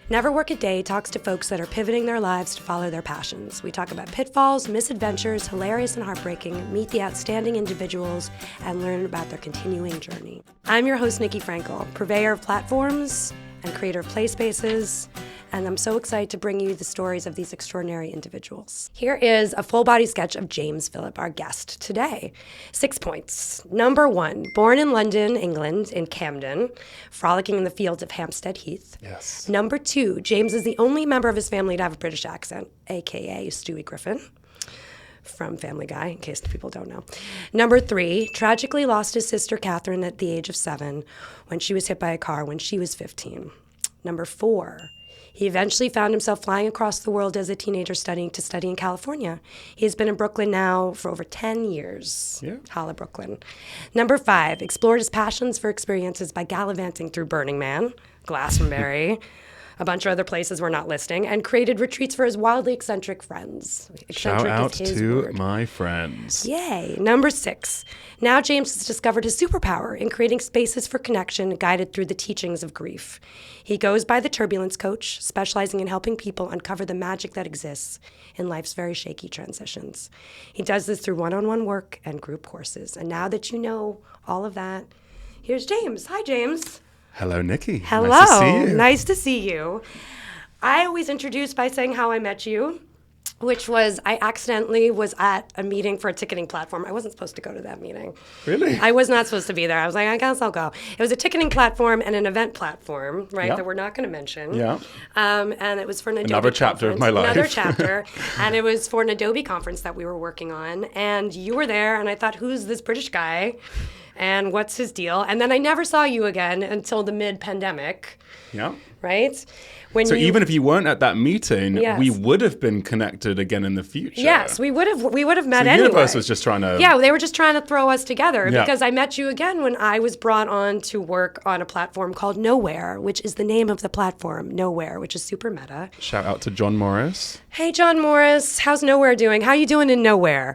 Never Work a Day talks to folks that are pivoting their lives to follow their passions. We talk about pitfalls, misadventures, hilarious and heartbreaking, meet the outstanding individuals, and learn about their continuing journey. I'm your host, Nickey Frankel, purveyor of platforms and creator of play spaces, and I'm so excited to bring you the stories of these extraordinary individuals. Here is a full-body sketch of James Phillipp, our guest today. 6 points. Number 1, born in London, England, in Camden, frolicking in the fields of Hampstead Heath. Yes. Number 2, James is the only member of his family to have a British accent, a.k.a. Stewie Griffin, from Family Guy, in case people don't know. Number 3, tragically lost his sister Catherine at the age of 7 when she was hit by a car when she was 15. Number 4, he eventually found himself flying across the world as a teenager studying in California. He's been in Brooklyn now for over 10 years. Yeah. Holla, Brooklyn. Number 5, explored his passions for experiences by gallivanting through Burning Man, Glastonbury, a bunch of other places we're not listing, and created retreats for his wildly eccentric friends. Shout out is his to word. my friends. Yay. Number 6. Now James has discovered his superpower in creating spaces for connection guided through the teachings of grief. He goes by the Turbulence Coach, specializing in helping people uncover the magic that exists in life's very shaky transitions. He does this through one-on-one work and group courses. And now that you know all of that, here's James. Hi, James. Hello, Nickey. Hello. Nice to see you. Nice to see you. I always introduce by saying how I met you, which was I accidentally was at a meeting for a ticketing platform. I wasn't supposed to go to that meeting. Really? I was not supposed to be there. I was like, I guess I'll go. It was a ticketing platform and an event platform, right, Yeah. that we're not going to mention. Yeah. And it was for an Adobe Another chapter of conference. my life. Another chapter. And it was for an Adobe conference that we were working on. And you were there, and I thought, who's this British guy? And what's his deal? And then I never saw you again until the mid-pandemic, Yeah. right? When So you, even if you weren't at that meeting, Yes. we would have been connected again in the future. Yes, we would have met The anyway. universe was just trying to... Yeah, they were just trying to throw us together Yeah. because I met you again when I was brought on to work on a platform called Nowhere, which is the name of the platform, Nowhere, which is super meta. Shout out to John Morris. Hey, John Morris, how's Nowhere doing? How you doing in Nowhere?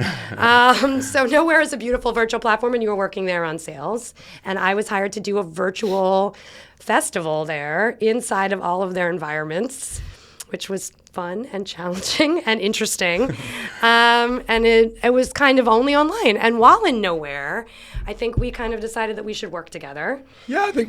So Nowhere is a beautiful virtual platform, and you were working there on sales. And I was hired to do a virtual festival there inside of all of their environments, which was fun and challenging and interesting. And it was kind of only online. And while in Nowhere, I think we kind of decided that we should work together. Yeah, I think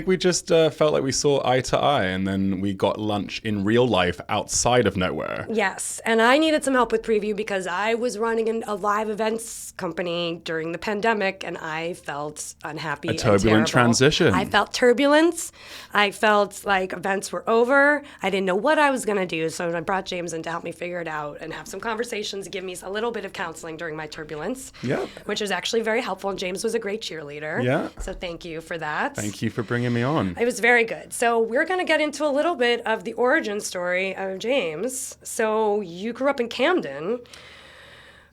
we just felt like we saw eye to eye, and then we got lunch in real life outside of Nowhere. Yes, and I needed some help with preview because I was running a live events company during the pandemic, and I felt unhappy. A turbulent transition. I felt turbulence. I felt like events were over. I didn't know what I was going to do, so I brought James in to help me figure it out and have some conversations, give me a little bit of counseling during my turbulence, Yeah. which was actually very helpful. James was a great cheerleader. Yeah. So thank you for that. Thank you for bringing me on. It was very good. So we're going to get into a little bit of the origin story of James. So you grew up in Camden,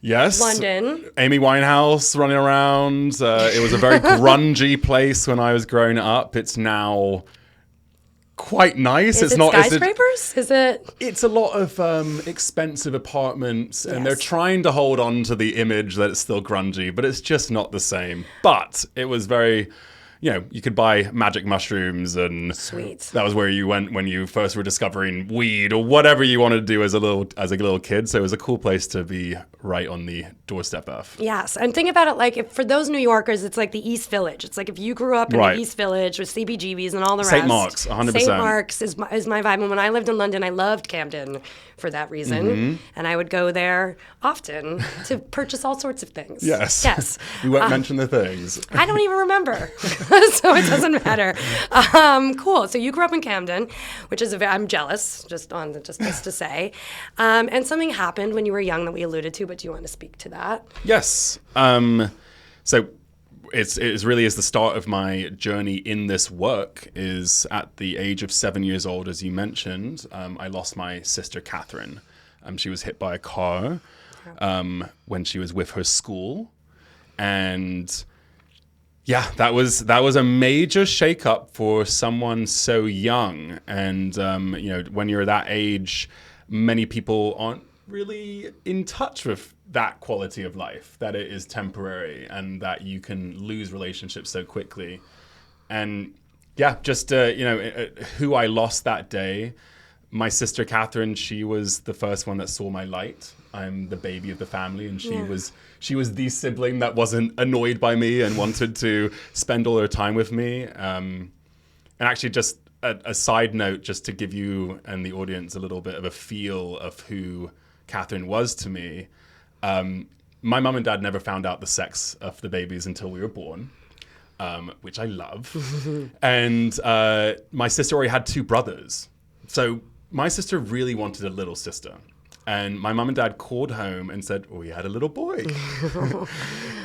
Yes. London. Amy Winehouse running around. It was a very grungy place when I was growing up. It's now quite nice. Is It's it not. skyscrapers? Is it? It's a lot of expensive apartments, and they're Yes. trying to hold on to the image that it's still grungy, but it's just not the same. But it was very, you could buy magic mushrooms, and Sweet. that was where you went when you first were discovering weed or whatever you wanted to do as a little kid. So it was a cool place to be right on the doorstep of. Yes. And think about it like if for those New Yorkers, it's like the East Village. It's like if you grew up in Right. the East Village with CBGBs and all the rest. St. Mark's, 100%. St. Mark's is my vibe. And when I lived in London, I loved Camden for that reason. Mm-hmm. And I would go there often to purchase all sorts of things. Yes. Yes. We won't mention the things. I don't even remember, so it doesn't matter. Cool. So you grew up in Camden, which is I'm jealous, just to say. And something happened when you were young that we alluded to, but do you want to speak to that? Yes. So it really is the start of my journey in this work is at the age of 7 years old, as you mentioned. I lost my sister, Catherine. She was hit by a car when she was with her school. And yeah, that was a major shakeup for someone so young. And, when you're that age, many people aren't really in touch with that quality of life, that it is temporary and that you can lose relationships so quickly. And yeah, just, who I lost that day, My sister Catherine, she was the first one that saw my light. I'm the baby of the family, and she was the sibling that wasn't annoyed by me and wanted to spend all her time with me. And actually, just a side note, just to give you and the audience a little bit of a feel of who Catherine was to me. My mum and dad never found out the sex of the babies until we were born, which I love. And my sister already had 2 brothers. So my sister really wanted a little sister. And my mum and dad called home and said, we had a little boy.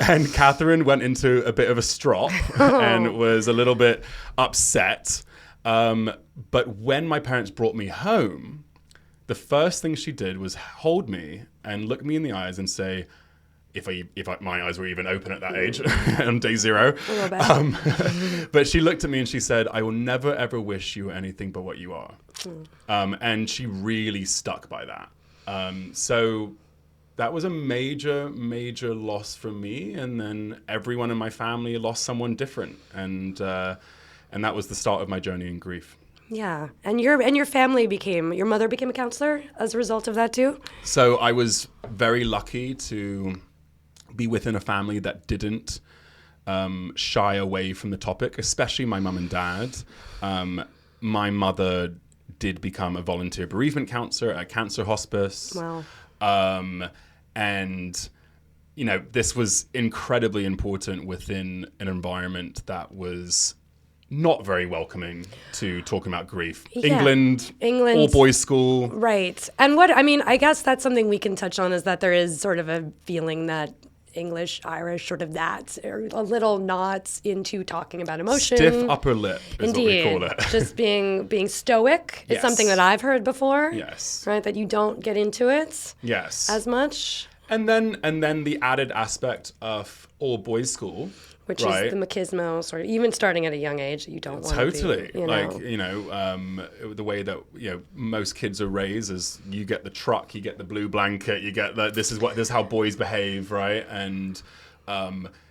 And Catherine went into a bit of a strop and was a little bit upset. But when my parents brought me home, the first thing she did was hold me and look me in the eyes and say, if my eyes were even open at that age, on day 0. But she looked at me and she said, I will never, ever wish you anything but what you are. And she really stuck by that. So that was a major, major loss for me. And then everyone in my family lost someone different. And that was the start of my journey in grief. Yeah. And your family your mother became a counselor as a result of that too? So I was very lucky to be within a family that didn't shy away from the topic, especially my mum and dad. My mother did become a volunteer bereavement counselor at a cancer hospice. Wow. And, this was incredibly important within an environment that was not very welcoming to talking about grief. Yeah. England, all boys school. Right. And I guess that's something we can touch on, is that there is sort of a feeling that English, Irish, sort of that, are a little not into talking about emotion. Stiff upper lip is Indeed. what we call it. Just being stoic is Yes. something that I've heard before. Yes. Right, that you don't get into it Yes. as much. And then the added aspect of all boys school. Which right? is the machismo, sort of, even starting at a young age, that you don't want Totally. to be, The way that, most kids are raised is you get the truck, you get the blue blanket, you get this is how boys behave, right? And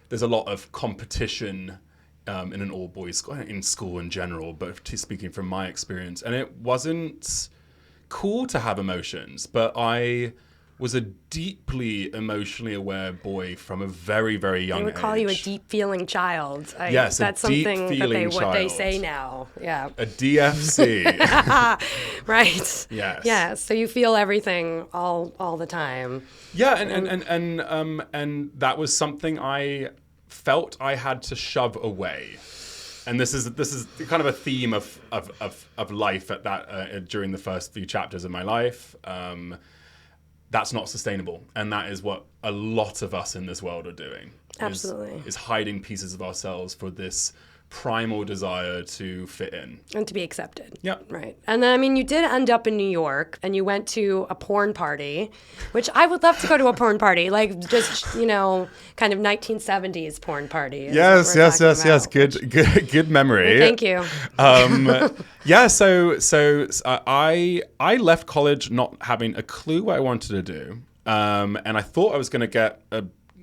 there's a lot of competition in an all boys school, in school in general, but speaking from my experience. And it wasn't cool to have emotions, but I was a deeply emotionally aware boy from a very, very young age. They would call you a deep feeling child. Yes, that's a deep something feeling what child. they say now. Yeah. A DFC. Right. Yes. Yeah. So you feel everything all the time. Yeah, and that was something I felt I had to shove away. And this is kind of a theme of life at that during the first few chapters of my life. That's not sustainable. And that is what a lot of us in this world are doing. Absolutely. Is hiding pieces of ourselves for this primal desire to fit in. And to be accepted. Yeah. Right. And then, you did end up in New York, and you went to a porn party, which I would love to go to a porn party, like just, kind of 1970s porn party. Yes. Good memory. Thank you. Yeah, so I left college not having a clue what I wanted to do. And I thought I was going to get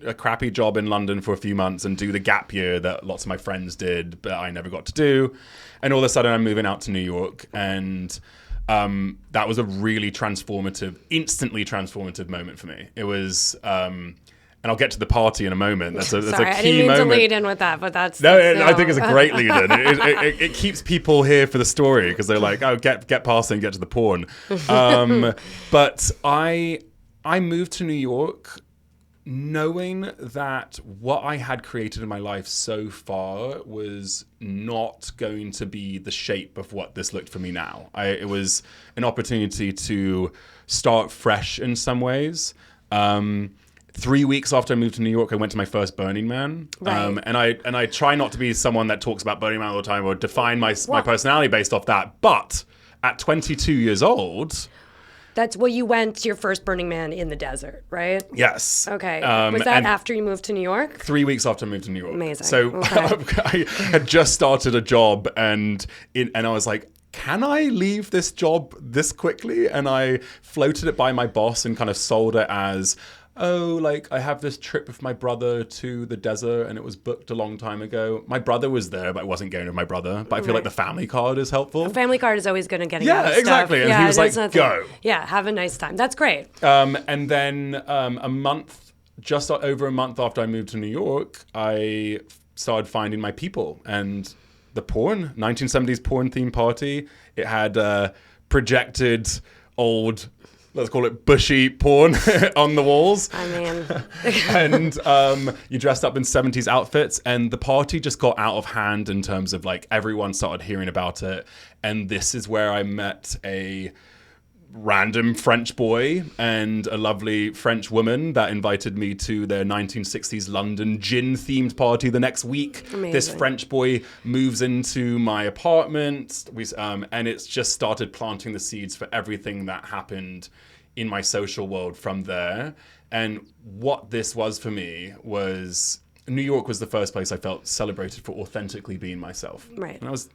a crappy job in London for a few months and do the gap year that lots of my friends did, but I never got to do. And all of a sudden I'm moving out to New York, and that was a really instantly transformative moment for me. It was, and I'll get to the party in a moment. That's a key moment. I didn't mean to lead in with that, but that's... I think it's a great lead in. It keeps people here for the story, because they're like, oh, get past it and get to the porn. But I moved to New York knowing that what I had created in my life so far was not going to be the shape of what this looked for me now. It was an opportunity to start fresh in some ways. 3 weeks after I moved to New York, I went to my first Burning Man. Right. And I try not to be someone that talks about Burning Man all the time or define my personality based off that. But at 22 years old... you went to your first Burning Man in the desert, right? Yes. Okay. Was that after you moved to New York? 3 weeks after I moved to New York. Amazing. So okay. I had just started a job, and I was like, can I leave this job this quickly? And I floated it by my boss and kind of sold it as, oh, like I have this trip with my brother to the desert and it was booked a long time ago. My brother was there, but I wasn't going with my brother. But I feel like the family card is helpful. A family card is always good at getting out of stuff. Exactly. And he was like, go. Yeah, have a nice time. That's great. And then just over a month after I moved to New York, I started finding my people. And the 1970s porn theme party, it had projected old, let's call it bushy porn on the walls. I mean. And you dressed up in 70s outfits, and the party just got out of hand in terms of like everyone started hearing about it. And this is where I met a random French boy and a lovely French woman that invited me to their 1960s London gin-themed party the next week. Amazing. This French boy moves into my apartment, and it's just started planting the seeds for everything that happened in my social world from there. And what this was for me was New York was the first place I felt celebrated for authentically being myself. Right. And that was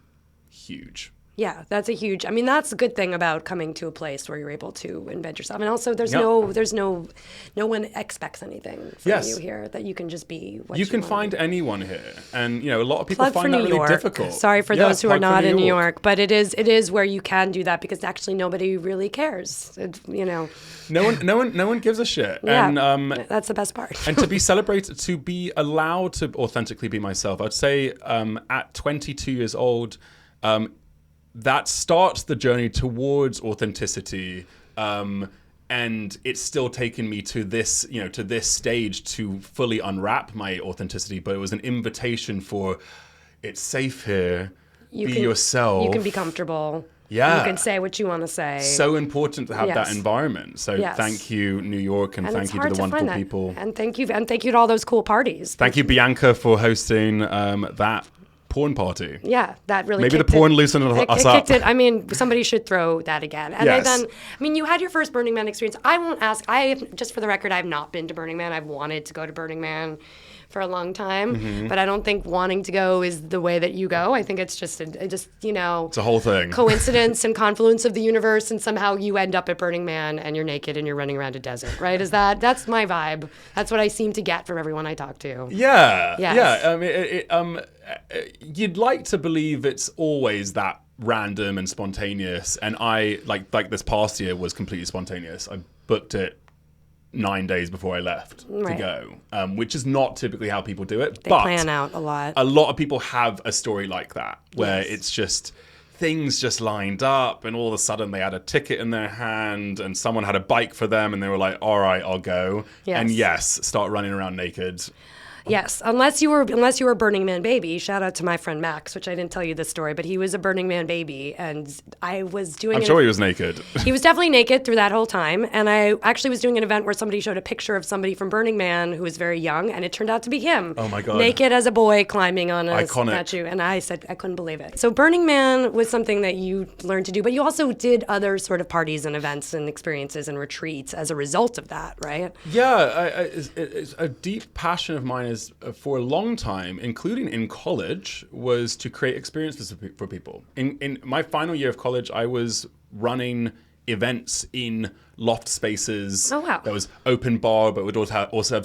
huge. Yeah, that's a good thing about coming to a place where you're able to invent yourself. And also there's no one expects anything from you here, that you can just be what you can find anyone here. And a lot of people find that really difficult. Sorry for those who are not in New York, but it is where you can do that because actually nobody really cares. No one gives a shit. Yeah, and that's the best part. And to be celebrated, to be allowed to authentically be myself, I'd say at 22 years old, that starts the journey towards authenticity, and it's still taken me to this stage to fully unwrap my authenticity. But it was an invitation for, it's safe here. Be yourself. You can be comfortable. Yeah. You can say what you want to say. So important to have that environment. So thank you, New York, and thank you to the wonderful people. And thank you to all those cool parties. Thank you, Bianca, for hosting that porn party. Yeah, that really maybe the porn loosened us up. I mean, somebody should throw that again. And you had your first Burning Man experience. I won't ask. Just for the record, I've not been to Burning Man. I've wanted to go to Burning Man for a long time, but I don't think wanting to go is the way that you go. I think it's just it's a whole thing, coincidence and confluence of the universe, and somehow you end up at Burning Man and you're naked and you're running around a desert, right? That's my vibe. That's what I seem to get from everyone I talk to. Yeah, yes. Yeah. I mean, you'd like to believe it's always that random and spontaneous, and I like this past year was completely spontaneous. I booked it 9 days before I left to go, which is not typically how people do it. They plan out a lot. A lot of people have a story like that, where it's just things just lined up, and all of a sudden they had a ticket in their hand, and someone had a bike for them, and they were like, "All right, I'll go." Yes. And start running around naked. Yes, unless you were a Burning Man baby. Shout out to my friend Max, which I didn't tell you this story, but he was a Burning Man baby, and I was doing. I'm sure he was naked. He was definitely naked through that whole time, and I actually was doing an event where somebody showed a picture of somebody from Burning Man who was very young, and it turned out to be him. Oh my God! Naked as a boy climbing on a Iconic. statue, and I said I couldn't believe it. So Burning Man was something that you learned to do, but you also did other sort of parties and events and experiences and retreats as a result of that, right? Yeah, it's a deep passion of mine is for a long time, including in college, was to create experiences for people. In my final year of college, I was running events in loft spaces. Oh, wow. There was open bar, but would also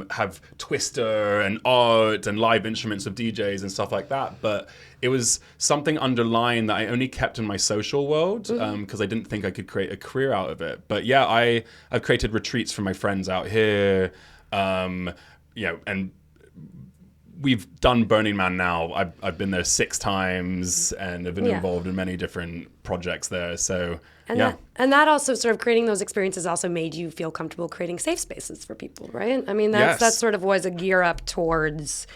have Twister and art and live instruments of DJs and stuff like that. But it was something underlying that I only kept in my social world because I didn't think I could create a career out of it. But yeah, I've created retreats for my friends out here, and we've done Burning Man now. I've been there 6 times and have been involved in many different projects there. So and that also sort of creating those experiences also made you feel comfortable creating safe spaces for people, right? I mean, that sort of was a gear up towards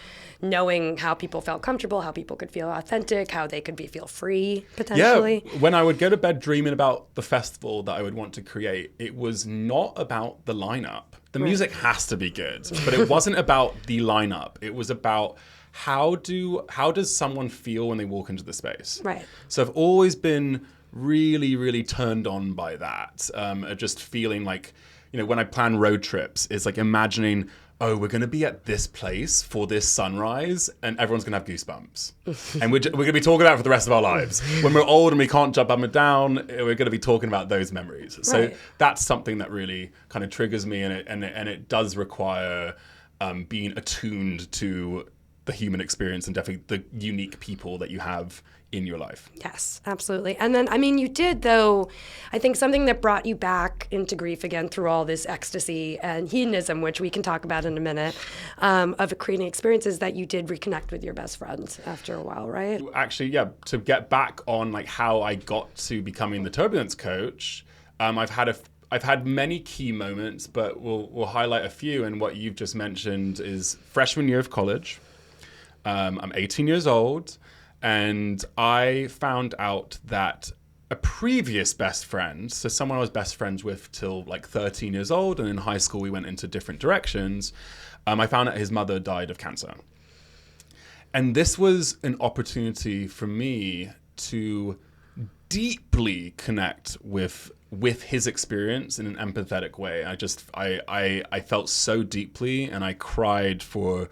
knowing how people felt comfortable, how people could feel authentic, how they could feel free potentially. Yeah, when I would go to bed dreaming about the festival that I would want to create, it was not about the lineup. The music has to be good, but it wasn't about the lineup. It was about how does someone feel when they walk into the space? Right. So I've always been really, really turned on by that. Just feeling like, when I plan road trips, it's like imagining oh, we're going to be at this place for this sunrise and everyone's going to have goosebumps. And we're going to be talking about it for the rest of our lives. When we're old and we can't jump up and down, we're going to be talking about those memories. So Right. that's something that really kind of triggers me, and it does require being attuned to the human experience and definitely the unique people that you have in your life. Yes, absolutely. And then, I mean, you did, though, I think something that brought you back into grief again through all this ecstasy and hedonism, which we can talk about in a minute, of creating experiences, that you did reconnect with your best friends after a while, right? Actually, yeah, to get back on like how I got to becoming the Turbulence Coach, I've had many key moments, but we'll highlight a few. And what you've just mentioned is freshman year of college. I'm 18 years old. And I found out that a previous best friend, so someone I was best friends with till like 13 years old, and in high school we went into different directions, I found out his mother died of cancer. And this was an opportunity for me to deeply connect with his experience in an empathetic way. I felt so deeply, and I cried for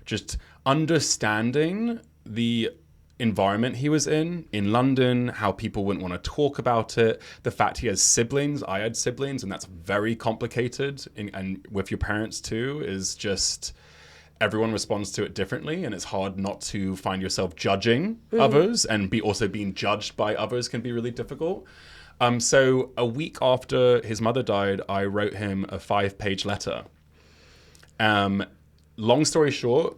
just understanding the environment he was in London, how people wouldn't want to talk about it, the fact he has siblings, I had siblings, and that's very complicated, and with your parents too, is just everyone responds to it differently, and it's hard not to find yourself judging others, and also being judged by others can be really difficult. So a week after his mother died, I wrote him a 5-page letter. Long story short,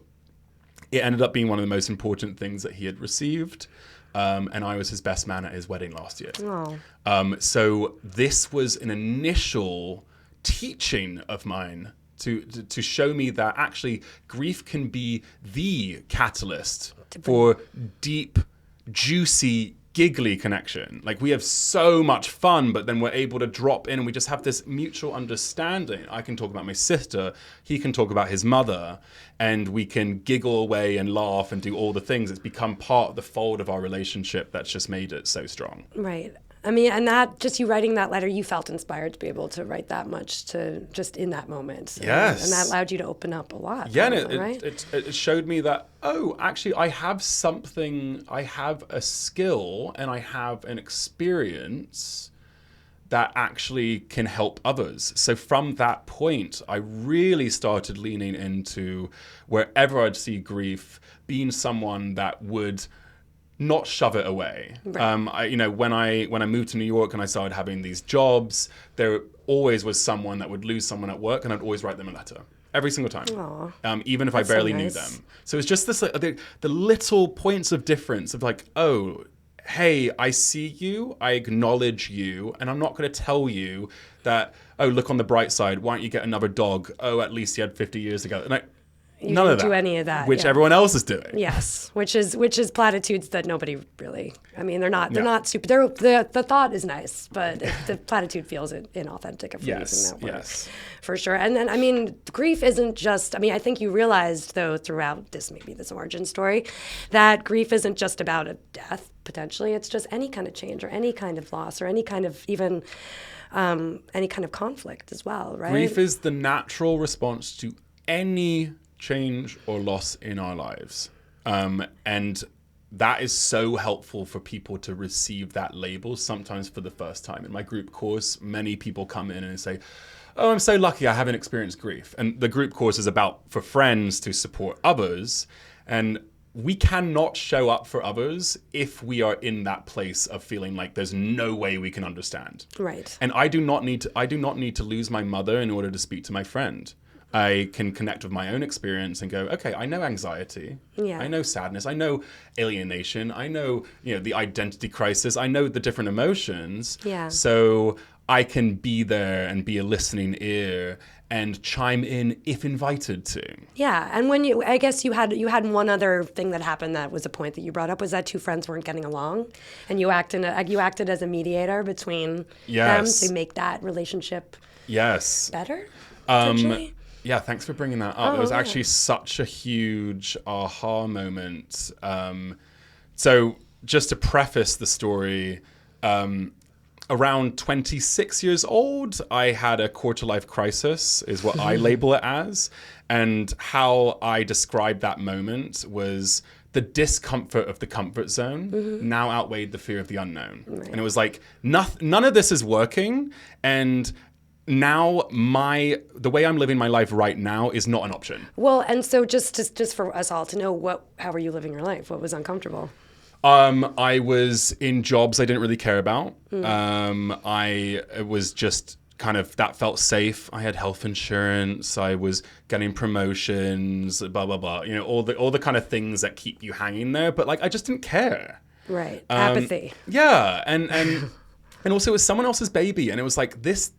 it ended up being one of the most important things that he had received. And I was his best man at his wedding last year. Oh. So this was an initial teaching of mine to show me that actually grief can be the catalyst for deep, juicy, giggly connection. Like, we have so much fun, but then we're able to drop in and we just have this mutual understanding. I can talk about my sister, he can talk about his mother, and we can giggle away and laugh and do all the things. It's become part of the fold of our relationship that's just made it so strong. Right. I mean, and that, just you writing that letter, you felt inspired to be able to write that much to just in that moment. Yes. And that allowed you to open up a lot. Yeah, probably, and right? it showed me that, oh, actually, I have something, I have a skill, and I have an experience that actually can help others. So from that point, I really started leaning into, wherever I'd see grief, being someone that would not shove it away. Right. When I moved to New York and I started having these jobs, there always was someone that would lose someone at work, and I'd always write them a letter every single time. Even if I barely knew them. So it's just this, like, the little points of difference of like, oh, hey, I see you, I acknowledge you, and I'm not going to tell you that, oh, look on the bright side, why don't you get another dog? Oh, at least you had 50 years ago. And none of that. Do any of that, which yeah. everyone else is doing. Yes, which is platitudes that nobody really. I mean, they're not super. The thought is nice, but the platitude feels inauthentic if we're using that word. Yes. For sure. And then, I mean, grief isn't just. I mean, I think you realized, though, throughout this origin story, that grief isn't just about a death. Potentially, it's just any kind of change or any kind of loss or any kind of even any kind of conflict as well, right? Grief is the natural response to any change or loss in our lives. And that is so helpful for people to receive that label, sometimes for the first time. In my group course, many people come in and say, oh, I'm so lucky I haven't experienced grief. And the group course is for friends to support others. And we cannot show up for others if we are in that place of feeling like there's no way we can understand. Right. And I do not need to lose my mother in order to speak to my friend. I can connect with my own experience and go, okay, I know anxiety. Yeah. I know sadness. I know alienation. I know, the identity crisis. I know the different emotions. Yeah. So I can be there and be a listening ear and chime in if invited to. Yeah, and I guess you had one other thing that happened that was a point that you brought up, was that two friends weren't getting along, and you acted as a mediator between them to make that relationship better. Potentially? Yeah, thanks for bringing that up. It was actually such a huge aha moment. So just to preface the story, around 26 years old, I had a quarter-life crisis, is what I label it as. And how I described that moment was the discomfort of the comfort zone now outweighed the fear of the unknown. Right. And it was like, none of this is working. And now the way I'm living my life right now is not an option. Well, and so just for us all to know, how were you living your life? What was uncomfortable? I was in jobs I didn't really care about. I was just kind of, that felt safe. I had health insurance. I was getting promotions, blah, blah, blah. You know, all the kind of things that keep you hanging there. But like, I just didn't care. Right. Apathy. Yeah. And also it was someone else's baby. And it was like, this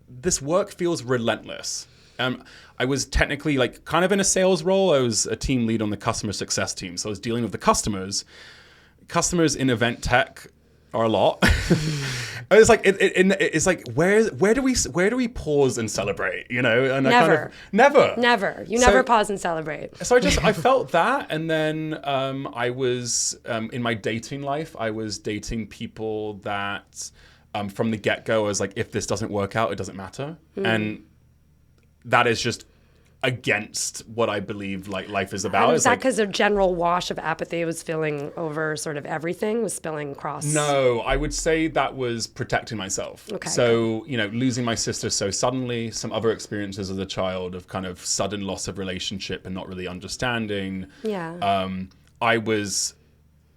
work feels relentless. I was technically like kind of in a sales role. I was a team lead on the customer success team. So I was dealing with the customers. Customers in event tech are a lot. It's like it's like where do we pause and celebrate? You know, and never. Never. You never pause and celebrate. So I felt that, and then I was in my dating life. I was dating people that from the get-go I was like, if this doesn't work out, it doesn't matter, and that is just against what I believe like life is about. Was that because a general wash of apathy was spilling over sort of everything, was spilling across? No, I would say that was protecting myself. Okay. So, you know, losing my sister so suddenly, some other experiences as a child of kind of sudden loss of relationship and not really understanding. Yeah. I was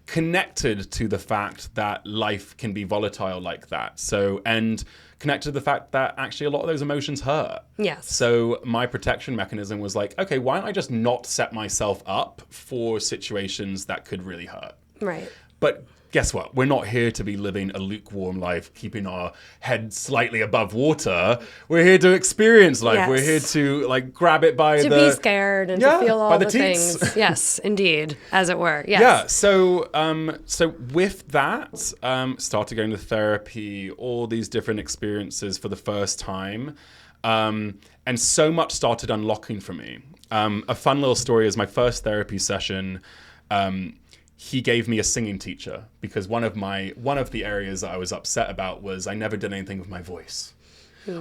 connected to the fact that life can be volatile like that. So, and connected to the fact that actually a lot of those emotions hurt. Yes. So my protection mechanism was like, okay, why don't I just not set myself up for situations that could really hurt? Right. But guess what? We're not here to be living a lukewarm life, keeping our head slightly above water. We're here to experience life. Yes. We're here to like grab it by to be scared and to feel all the teats. things. Yes, indeed, as it were. Yes. Yeah. So with that, started going to therapy, all these different experiences for the first time, and so much started unlocking for me. A fun little story is my first therapy session. He gave me a singing teacher because one of the areas that I was upset about was I never did anything with my voice.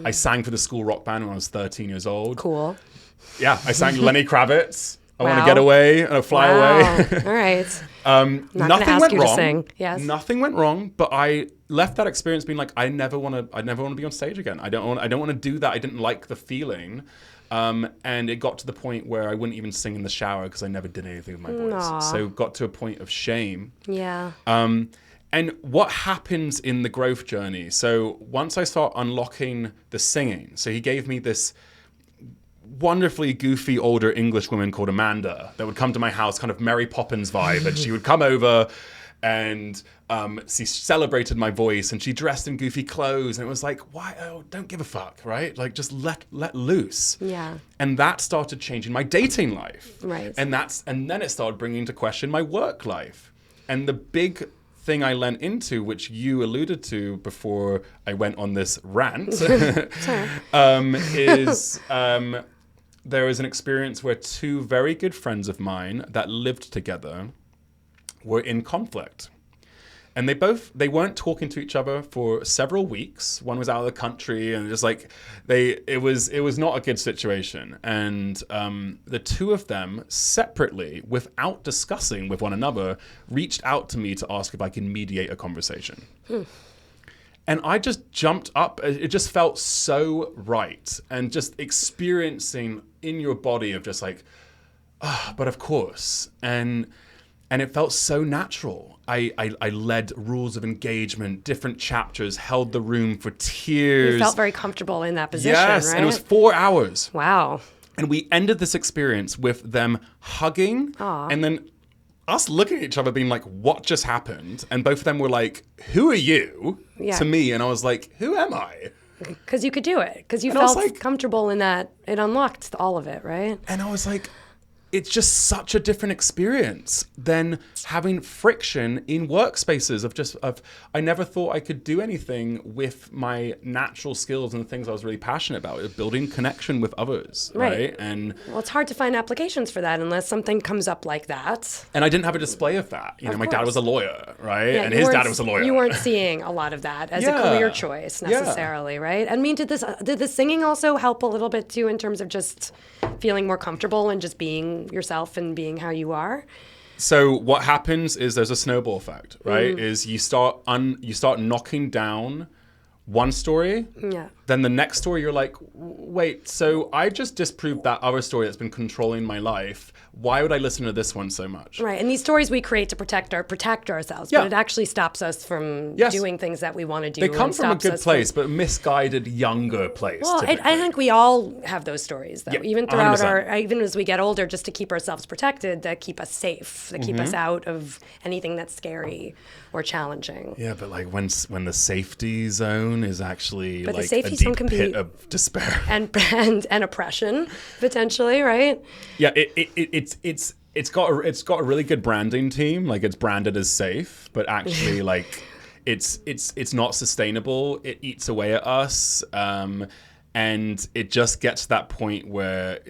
I sang for the school rock band when I was 13 years old. Cool. Yeah, I sang Lenny Kravitz. I Wow. Want to Get Away and Fly Away. All right. Nothing went wrong. To sing. Yes. Nothing went wrong, but I left that experience being like, I never want to be on stage again. I don't want to do that. I didn't like the feeling. And it got to the point where I wouldn't even sing in the shower because I never did anything with my voice. Aww. So got to a point of shame. Yeah. And what happens in the growth journey? So once I start unlocking the singing, so he gave me this wonderfully goofy older English woman called Amanda that would come to my house, kind of Mary Poppins vibe, and she would come over and she celebrated my voice, and she dressed in goofy clothes, and it was like, why? Oh, don't give a fuck, right? Like just let loose. Yeah. And that started changing my dating life. Right. And then it started bringing into question my work life. And the big thing I lent into, which you alluded to before I went on this rant, is there was an experience where two very good friends of mine that lived together were in conflict. And they weren't talking to each other for several weeks. One was out of the country, and just like it was not a good situation. And the two of them separately, without discussing with one another, reached out to me to ask if I can mediate a conversation. And I just jumped up. It just felt so right, and just experiencing in your body of just like, but of course, and it felt so natural. I led rules of engagement, different chapters, held the room for tears. You felt very comfortable in that position, yes, right? And it was 4 hours. Wow. And we ended this experience with them hugging, and then us looking at each other being like, what just happened? And both of them were like, who are you? Yeah. To me. And I was like, who am I? Because you could do it. Because you And I was felt like- comfortable in that. It unlocked all of it, right? And I was like, it's just such a different experience than having friction in workspaces of I never thought I could do anything with my natural skills and the things I was really passionate about, building connection with others, right? And well, it's hard to find applications for that unless something comes up like that. And I didn't have a display of that. My dad was a lawyer, right? Yeah, and his dad was a lawyer. You weren't seeing a lot of that as a career choice necessarily, right? I mean, did the singing also help a little bit too in terms of just feeling more comfortable and just being yourself and being how you are? So what happens is there's a snowball effect, right? Is you start knocking down one story, then the next story you're like, wait, so I just disproved that other story that's been controlling my life. Why would I listen to this one so much? Right, and these stories we create to protect ourselves, but it actually stops us from doing things that we want to do. They come from a good place, but a misguided, younger place. Well, I think we all have those stories, though. Even throughout even as we get older, just to keep ourselves protected, that keep us safe, that keep us out of anything that's scary or challenging. Yeah, but like when the safety zone is actually but like the safety a zone deep can pit be of despair and oppression potentially, right? Yeah, it's got a really good branding team. Like it's branded as safe, but actually like it's not sustainable. It eats away at us, and it just gets to that point where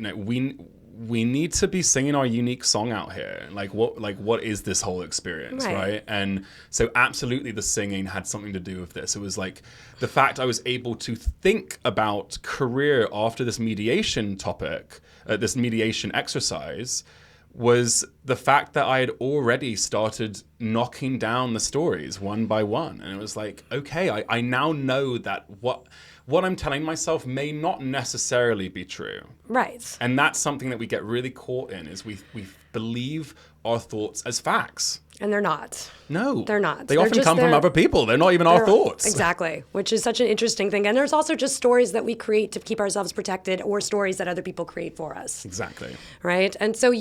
we need to be singing our unique song out here. Like what is this whole experience, right? And so absolutely the singing had something to do with this. It was like the fact I was able to think about career after this mediation topic, this mediation exercise, was the fact that I had already started knocking down the stories one by one. And it was like, okay, I now know that what I'm telling myself may not necessarily be true. Right. And that's something that we get really caught in, is we believe our thoughts as facts. And they're not. No. They're not. They often come from other people. They're not even our thoughts. Exactly, which is such an interesting thing. And there's also just stories that we create to keep ourselves protected, or stories that other people create for us. Exactly. Right? And so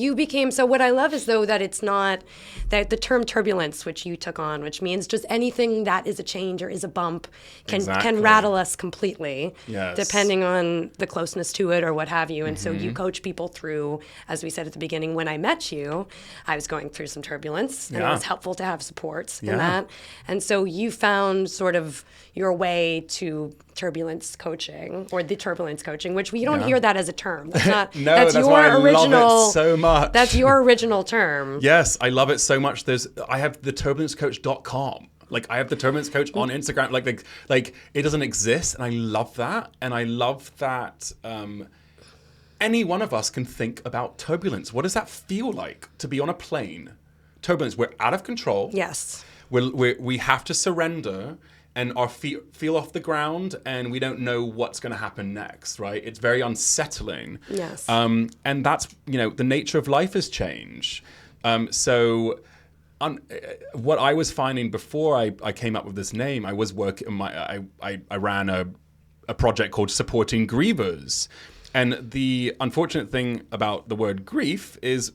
so what I love is, though, that it's not, that the term turbulence, which you took on, which means just anything that is a change or is a bump can rattle us completely, depending on the closeness to it or what have you. And so you coach people through, as we said at the beginning, when I met you, I was going through some turbulence. And it was helpful to have support in that. And so you found sort of your way to turbulence coaching, or the turbulence coaching, which we don't hear that as a term. That's not, no, that's your why I original, love it so much. That's your original term. Yes, I love it so much. I have the turbulencecoach.com. Like I have the Turbulence Coach on Instagram. Like it doesn't exist, and I love that. And I love that any one of us can think about turbulence. What does that feel like to be on a plane? Turbulence. We're out of control. Yes. We have to surrender, and our feet feel off the ground, and we don't know what's going to happen next. Right? It's very unsettling. Yes. And that's the nature of life is change. What I was finding before I came up with this name, I was working. I ran a project called Supporting Grievers, and the unfortunate thing about the word grief is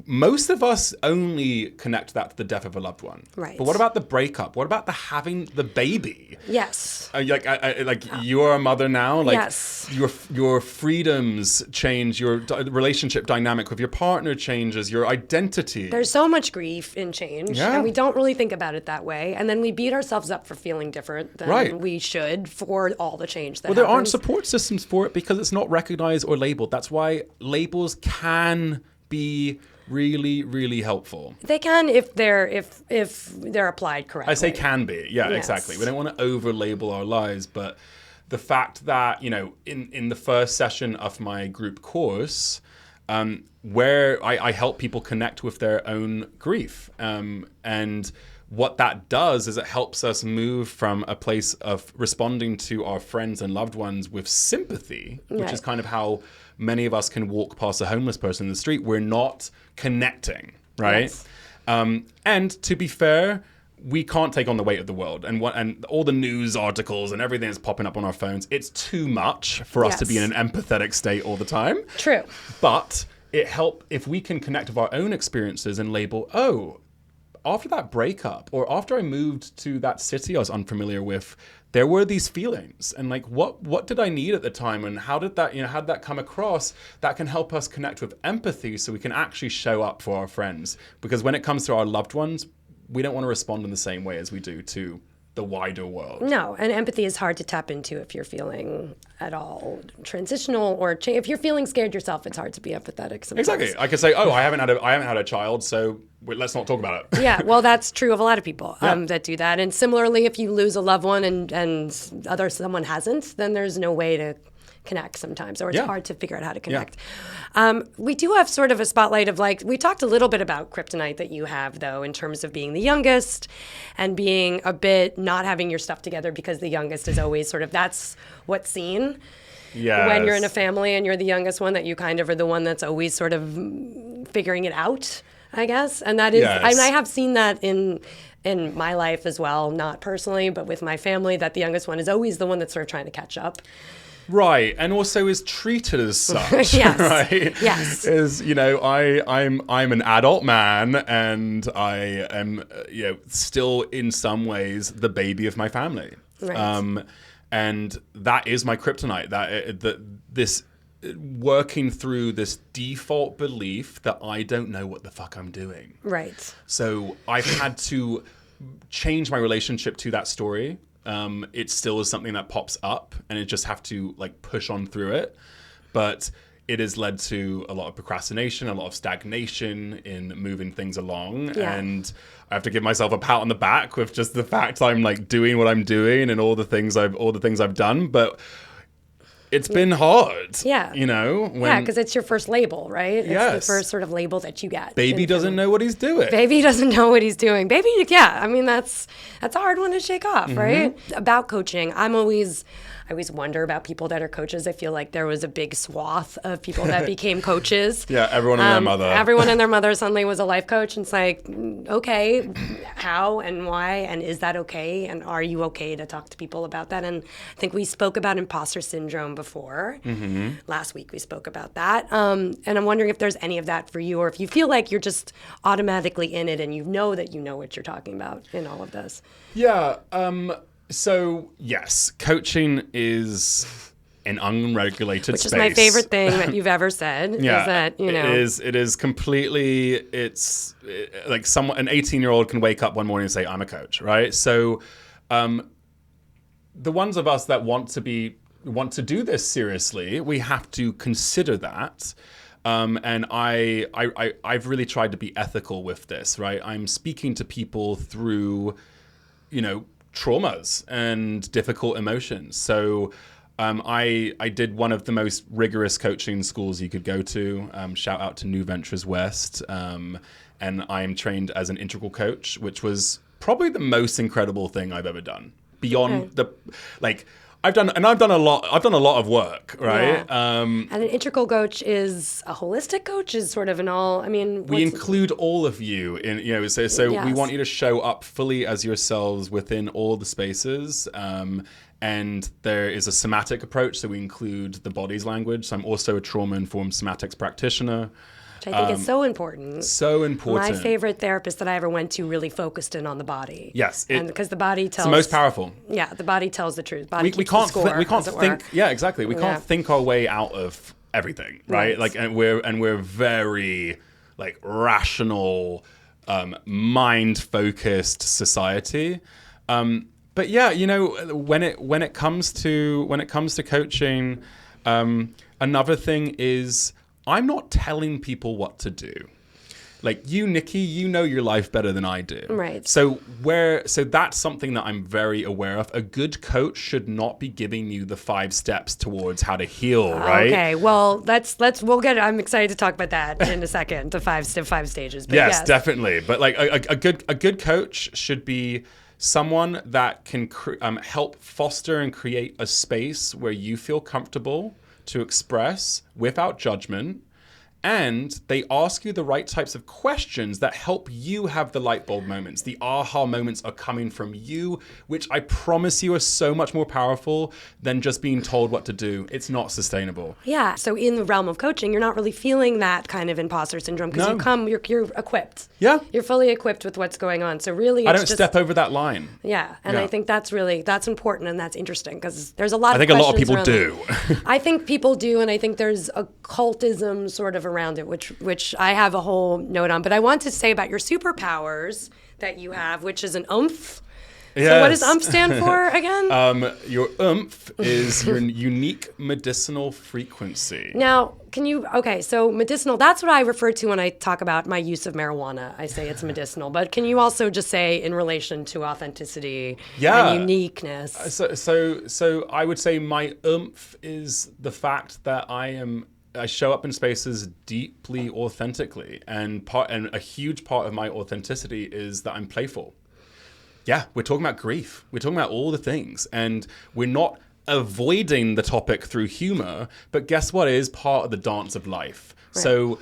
most of us only connect that to the death of a loved one. Right. But what about the breakup? What about the having the baby? Yes. You are a mother now. Like, yes. Your freedoms change. Your relationship dynamic with your partner changes. Your identity. There's so much grief in change, and we don't really think about it that way. And then we beat ourselves up for feeling different than we should for all the change that happens. There aren't support systems for it because it's not recognized or labeled. That's why labels can be really, really helpful. They can if they're applied correctly. I say can be. Yeah, yes. Exactly. We don't want to over-label our lives, but the fact that, in the first session of my group course, where I help people connect with their own grief, and what that does is it helps us move from a place of responding to our friends and loved ones with sympathy, which is kind of how many of us can walk past a homeless person in the street. We're not connecting, right? Yes. And to be fair, we can't take on the weight of the world, and all the news articles and everything that's popping up on our phones. It's too much for us to be in an empathetic state all the time. True. But it helps if we can connect with our own experiences and label, after that breakup, or after I moved to that city I was unfamiliar with, there were these feelings, and like, what did I need at the time, and how did that come across? That can help us connect with empathy, so we can actually show up for our friends. Because when it comes to our loved ones, we don't want to respond in the same way as we do to the wider world. No, and empathy is hard to tap into if you're feeling at all transitional or if you're feeling scared yourself. It's hard to be empathetic sometimes. Exactly. I could say, oh, I haven't had a child, so let's not talk about it. Yeah, well, that's true of a lot of people that do that. And similarly, if you lose a loved one and someone hasn't, then there's no way to connect sometimes, or it's hard to figure out how to connect. We do have sort of a spotlight of like, we talked a little bit about kryptonite that you have, though, in terms of being the youngest and being a bit not having your stuff together, because the youngest is always sort of, that's what's seen. Yes. When you're in a family and you're the youngest one, that you kind of are the one that's always sort of figuring it out, I guess. And that is, I mean, I have seen that in my life as well, not personally, but with my family, that the youngest one is always the one that's sort of trying to catch up. Right, and also is treated as such. Yes. Right? Yes. Is, I'm an adult man, and I am still in some ways the baby of my family. Right. And that is my kryptonite. That this working through this default belief that I don't know what the fuck I'm doing. Right. So I've had to change my relationship to that story. It still is something that pops up, and I just have to like push on through it. But it has led to a lot of procrastination, a lot of stagnation in moving things along. Yeah. And I have to give myself a pat on the back with just the fact I'm like doing what I'm doing and all the things I've done. But it's been hard. Yeah. Because it's your first label, right? It's the first sort of label that you get. Baby doesn't know what he's doing. Baby doesn't know what he's doing. Baby, I mean, that's a hard one to shake off, right? About coaching, I always wonder about people that are coaches. I feel like there was a big swath of people that became coaches. Yeah, everyone and their mother. Everyone and their mother suddenly was a life coach. And it's like, okay, how and why? And is that okay? And are you okay to talk to people about that? And I think we spoke about imposter syndrome before. Last week we spoke about that. And I'm wondering if there's any of that for you, or if you feel like you're just automatically in it and you know what you're talking about in all of this. Yeah. So, yes, coaching is an unregulated space. Which is my favorite thing that you've ever said. Yeah, is that, It is completely, like an 18-year-old can wake up one morning and say, I'm a coach, right? So the ones of us that want to do this seriously, we have to consider that. And I've really tried to be ethical with this, right? I'm speaking to people through, traumas and difficult emotions. So I did one of the most rigorous coaching schools you could go to. Shout out to New Ventures West. And I'm trained as an integral coach, which was probably the most incredible thing I've ever done. Beyond I've done a lot of work, right? Yeah. And an integral coach is a holistic coach, is sort of an all. I mean, we include all of you in, so Yes. We want you to show up fully as yourselves within all the spaces. And there is a somatic approach, so we include the body's language. So I'm also a trauma-informed somatics practitioner. Which I think is so important. So important. My favorite therapist that I ever went to really focused in on the body. Yes. Because the body tells... It's the most powerful. Yeah, the body tells the truth. We can't think... Yeah, exactly. We can't think our way out of everything, right? Like, and we're very, like, rational, mind-focused society. But yeah, when it comes to coaching, another thing is... I'm not telling people what to do. Like you, Nickey, you know your life better than I do. Right. So that's something that I'm very aware of. A good coach should not be giving you the 5 steps towards how to heal, right? Okay. Well, we'll get it. I'm excited to talk about that in a second. The 5 stages. But yes, definitely. But like a good coach should be someone that can help foster and create a space where you feel comfortable to express without judgment, And they ask you the right types of questions that help you have the light bulb moments. The aha moments are coming from you, which I promise you are so much more powerful than just being told what to do. It's not sustainable. Yeah. So in the realm of coaching, you're not really feeling that kind of imposter syndrome because you're equipped. Yeah. You're fully equipped with what's going on. So really, I don't step over that line. Yeah. And I think that's important and that's interesting because there's a lot of I think a lot of people do. I think people do. And I think there's occultism sort of around it, which I have a whole note on. But I want to say about your superpowers that you have, which is an oomph. Yes. So what does oomph stand for again? Your oomph is your unique medicinal frequency. Now, so medicinal, that's what I refer to when I talk about my use of marijuana. I say it's medicinal. But can you also just say in relation to authenticity and uniqueness? So I would say my oomph is the fact that I show up in spaces deeply authentically, and a huge part of my authenticity is that I'm playful. Yeah, we're talking about grief. We're talking about all the things, and we're not avoiding the topic through humor, but guess what is part of the dance of life? Right. So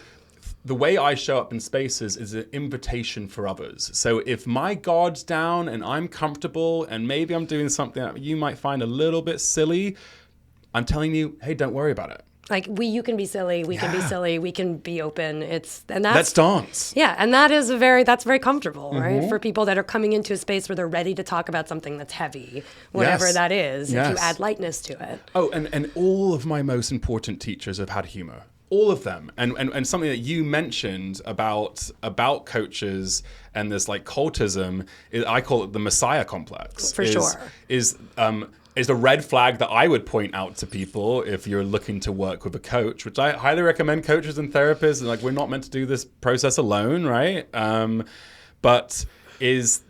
the way I show up in spaces is an invitation for others. So if my guard's down and I'm comfortable and maybe I'm doing something that you might find a little bit silly, I'm telling you, hey, don't worry about it. Like you can be silly, we can be silly, we can be open. Let's dance. Yeah, and that's very comfortable, right? For people that are coming into a space where they're ready to talk about something that's heavy, whatever that is, if you add lightness to it. Oh, and all of my most important teachers have had humor. All of them. And something that you mentioned about coaches and this like cultism, I call it the Messiah complex. For sure. Is a red flag that I would point out to people if you're looking to work with a coach, which I highly recommend coaches and therapists. And like, we're not meant to do this process alone, right? But is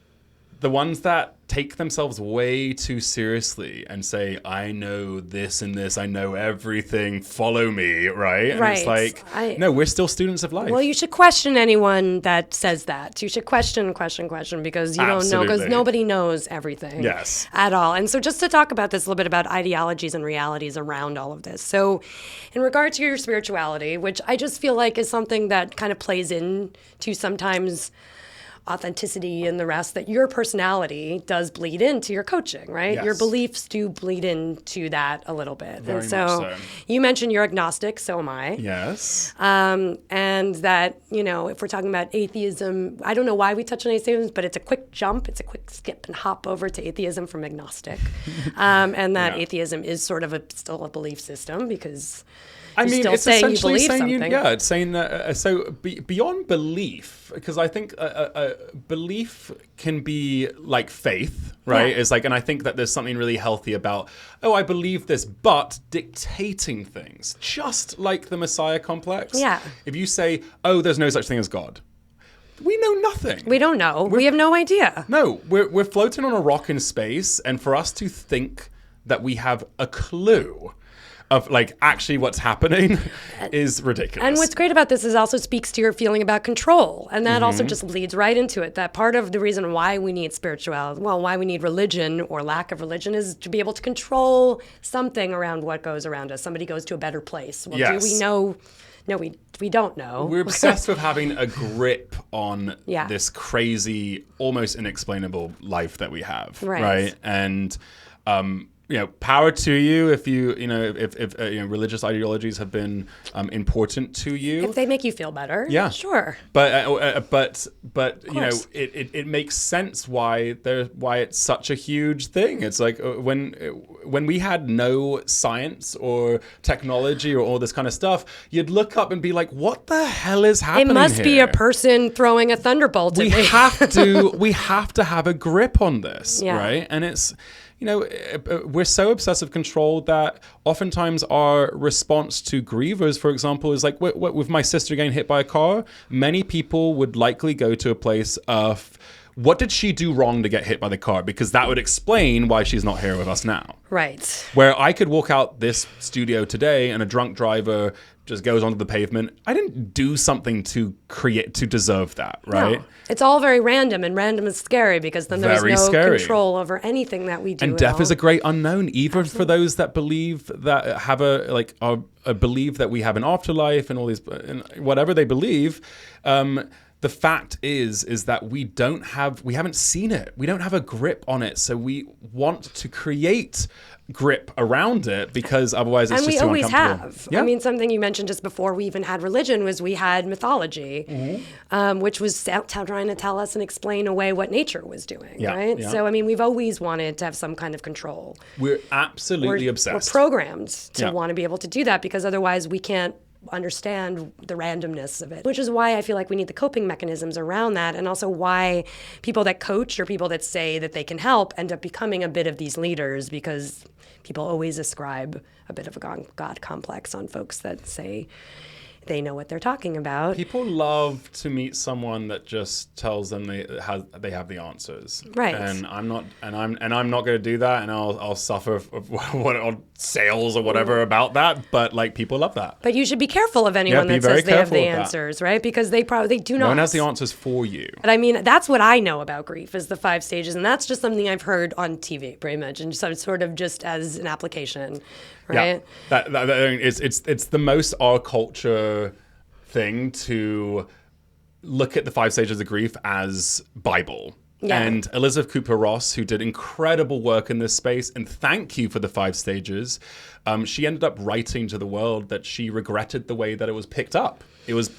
the ones that take themselves way too seriously and say, I know this and this, I know everything, follow me, right? And it's like, no, we're still students of life. Well, you should question anyone that says that. You should question because you don't know, because nobody knows everything at all. And so just to talk about this a little bit about ideologies and realities around all of this. So in regard to your spirituality, which I just feel like is something that kind of plays into sometimes authenticity and the rest, that your personality does bleed into your coaching, right? Yes. Your beliefs do bleed into that a little bit. Very much so. You mentioned you're agnostic, so am I. Yes. And that, if we're talking about atheism, I don't know why we touch on atheism, but it's a quick jump, it's a quick skip and hop over to atheism from agnostic. And that atheism is sort of still a belief system because it's essentially it's saying that. Beyond belief, because I think belief can be like faith, right? It's like, and I think that there's something really healthy about, I believe this, but dictating things, just like the Messiah complex. Yeah. If you say, there's no such thing as God, we know nothing. We don't know. We have no idea. No, we're floating on a rock in space, and for us to think that we have a clue of like actually what's happening is ridiculous. And what's great about this is also speaks to your feeling about control. And that also just leads right into it. That part of the reason why we need spirituality, why we need religion or lack of religion is to be able to control something around what goes around us. Somebody goes to a better place. Well, do we know? No, we don't know. We're obsessed with having a grip on this crazy, almost inexplainable life that we have. Right? And, power to you if if religious ideologies have been important to you. If they make you feel better, sure. But it makes sense why it's such a huge thing. It's like when we had no science or technology or all this kind of stuff, you'd look up and be like, "What the hell is happening?" It must be a person throwing a thunderbolt. We have to have a grip on this, right? And it's. We're so obsessive controlled that oftentimes our response to grievers, for example, is like with my sister getting hit by a car, many people would likely go to a place of, what did she do wrong to get hit by the car? Because that would explain why she's not here with us now. Right. Where I could walk out this studio today and a drunk driver just goes onto the pavement. I didn't do something to deserve that, right? No. It's all very random, and random is scary because then there's no control over anything that we do. And death is a great unknown, even for those that believe that have a believe that we have an afterlife and all these, and whatever they believe. The fact is that we haven't seen it. We don't have a grip on it. So we want to create grip around it because otherwise it's just too uncomfortable. And we always have. Yeah. I mean, something you mentioned just before we even had religion was we had mythology, which was trying to tell us and explain away what nature was doing, right? Yeah. So, I mean, we've always wanted to have some kind of control. We're absolutely obsessed. We're programmed to want to be able to do that because otherwise we can't understand the randomness of it, which is why I feel like we need the coping mechanisms around that, and also why people that coach or people that say that they can help end up becoming a bit of these leaders, because people always ascribe a bit of a God complex on folks that say they know what they're talking about. People love to meet someone that just tells them they have the answers. Right. And I'm not going to do that, and I'll suffer on sales or whatever about that. But like, people love that. But you should be careful of anyone that says they have the answers, right? Because they do not. No one has the answers for you. But I mean, that's what I know about grief is the 5 stages, and that's just something I've heard on TV, pretty much, and so sort of just as an application. Right? Yeah, it's the most our culture thing to look at the 5 stages of grief as Bible. Yeah. And Elizabeth Kubler-Ross, who did incredible work in this space, and thank you for the 5 stages, she ended up writing to the world that she regretted the way that it was picked up. It was...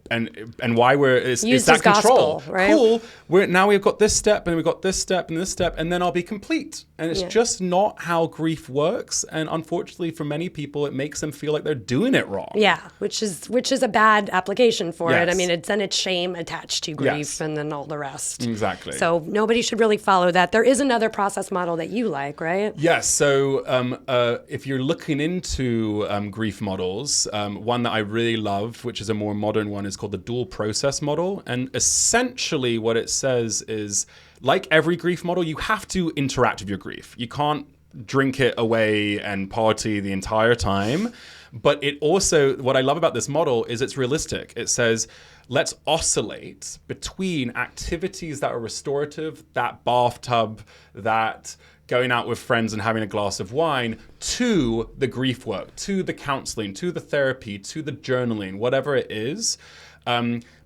And why it's that control. Gospel, right? Cool. Now we've got this step, and we've got this step, and this step, and then I'll be complete. And it's just not how grief works. And unfortunately, for many people, it makes them feel like they're doing it wrong. Yeah, which is a bad application for it. I mean, it's shame attached to grief, and then all the rest. Exactly. So nobody should really follow that. There is another process model that you like, right? Yes. So if you're looking into grief models, one that I really loved, which is a more modern one, is called the dual process model. And essentially what it says is, like every grief model, you have to interact with your grief. You can't drink it away and party the entire time. But it also, what I love about this model is it's realistic. It says, let's oscillate between activities that are restorative, that bathtub, that going out with friends and having a glass of wine, to the grief work, to the counseling, to the therapy, to the journaling, whatever it is.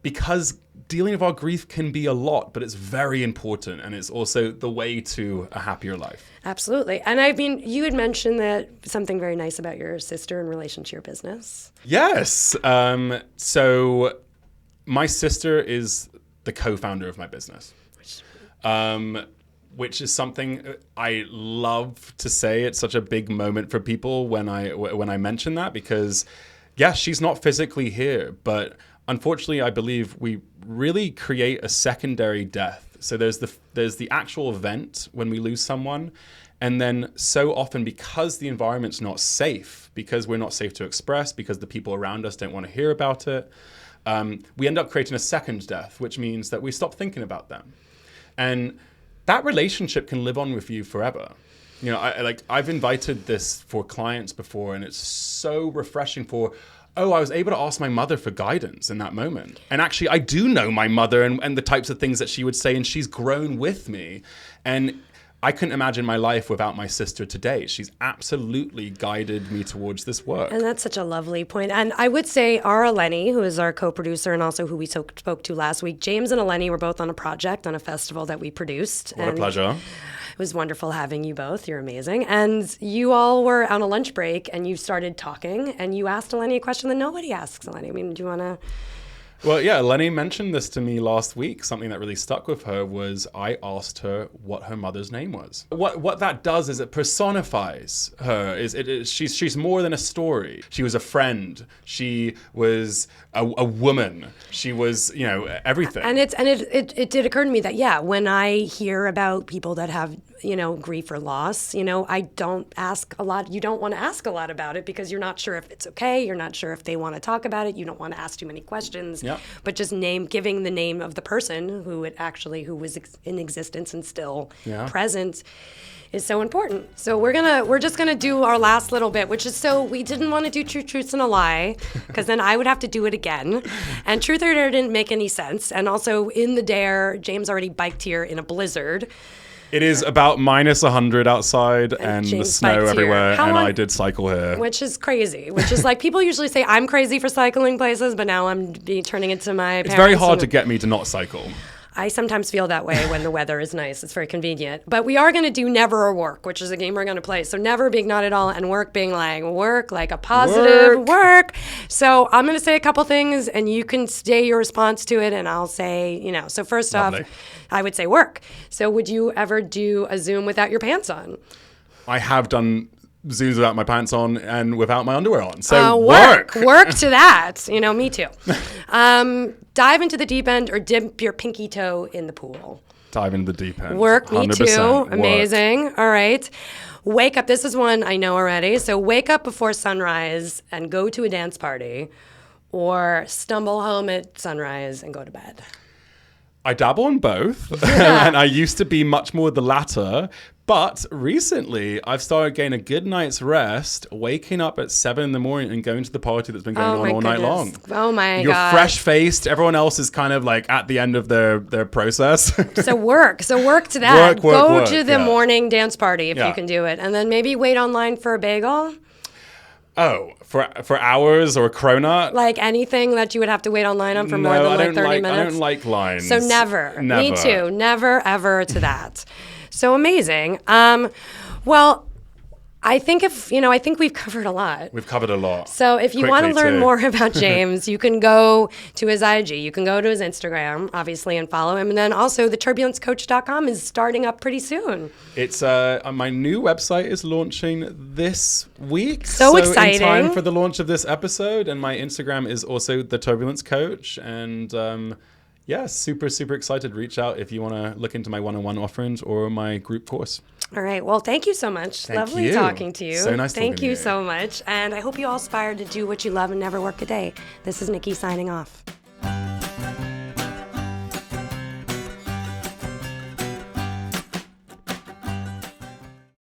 Because dealing with our grief can be a lot, but it's very important, and it's also the way to a happier life. Absolutely. And I mean, you had mentioned that something very nice about your sister in relation to your business. Yes. So my sister is the co-founder of my business, which is something I love to say. It's such a big moment for people when I mention that, because yeah, she's not physically here, but unfortunately, I believe we really create a secondary death. So there's the actual event when we lose someone, and then so often, because the environment's not safe, because we're not safe to express, because the people around us don't want to hear about it, we end up creating a second death, which means that we stop thinking about them. And that relationship can live on with you forever. You know, I've invited this for clients before, and it's so refreshing I was able to ask my mother for guidance in that moment. And actually, I do know my mother and the types of things that she would say, and she's grown with me. And I couldn't imagine my life without my sister today. She's absolutely guided me towards this work. And that's such a lovely point. And I would say our Eleni, who is our co-producer and also who we spoke to last week, James and Eleni were both on a project, on a festival that we produced. What a pleasure. It was wonderful having you both. You're amazing. And you all were on a lunch break, and you started talking, and you asked Eleni a question that nobody asks Eleni. I mean, do you want to... Well, yeah, Eleni mentioned this to me last week. Something that really stuck with her was I asked her what her mother's name was. What that does is it personifies her. She's more than a story. She was a friend. She was a woman. She was, everything. And it did occur to me that, when I hear about people that have, grief or loss, I don't ask a lot. You don't want to ask a lot about it because you're not sure if it's okay. You're not sure if they want to talk about it. You don't want to ask too many questions. but just giving the name of the person who was in existence and still present is so important. So we're just gonna do our last little bit, which is we didn't want to do true truths and a lie, because then I would have to do it again. And truth or dare didn't make any sense. And also in the dare, James already biked here in a blizzard. It is about minus 100 outside and the James snow biked everywhere, here. and I did cycle here. Which is crazy. Which is like, people usually say I'm crazy for cycling places, but now I'm turning into my parents. It's very hard to get me to not cycle. I sometimes feel that way when the weather is nice. It's very convenient. But we are going to do never or work, which is a game we're going to play. So never being not at all, and work being like work, like a positive work. So I'm going to say a couple things, and you can say your response to it, and I'll say, So first off, I would say work. So would you ever do a Zoom without your pants on? I have done Zooms without my pants on and without my underwear on. So work to that. Me too. Dive into the deep end or dip your pinky toe in the pool. Dive into the deep end. Work, me too. Work. Amazing. All right. Wake up. This is one I know already. So wake up before sunrise and go to a dance party, or stumble home at sunrise and go to bed. I dabble in both, and I used to be much more the latter. But recently, I've started getting a good night's rest, waking up at 7 a.m. and going to the party that's been going on all night long. Oh my God. You're fresh-faced. Everyone else is kind of like at the end of their process. So work to that. Go to the morning dance party if you can do it. And then maybe wait online for a bagel. Oh, for hours or a cronut? Like anything that you would have to wait online on for more than 30 minutes? I don't like lines. So never. Me too. Never, ever to that. So amazing. Well, I think we've covered a lot. We've covered a lot. So if you want to learn more about James, you can go to his IG. You can go to his Instagram, obviously, and follow him. And then also the turbulencecoach.com is starting up pretty soon. It's my new website is launching this week. So exciting. In time for the launch of this episode. And my Instagram is also the Turbulence Coach. And super, super excited. Reach out if you want to look into my one-on-one offerings or my group course. All right. Well, thank you so much. Lovely talking to you. So nice talking to you. Thank you so much. And I hope you all aspire to do what you love and never work a day. This is Nickey signing off.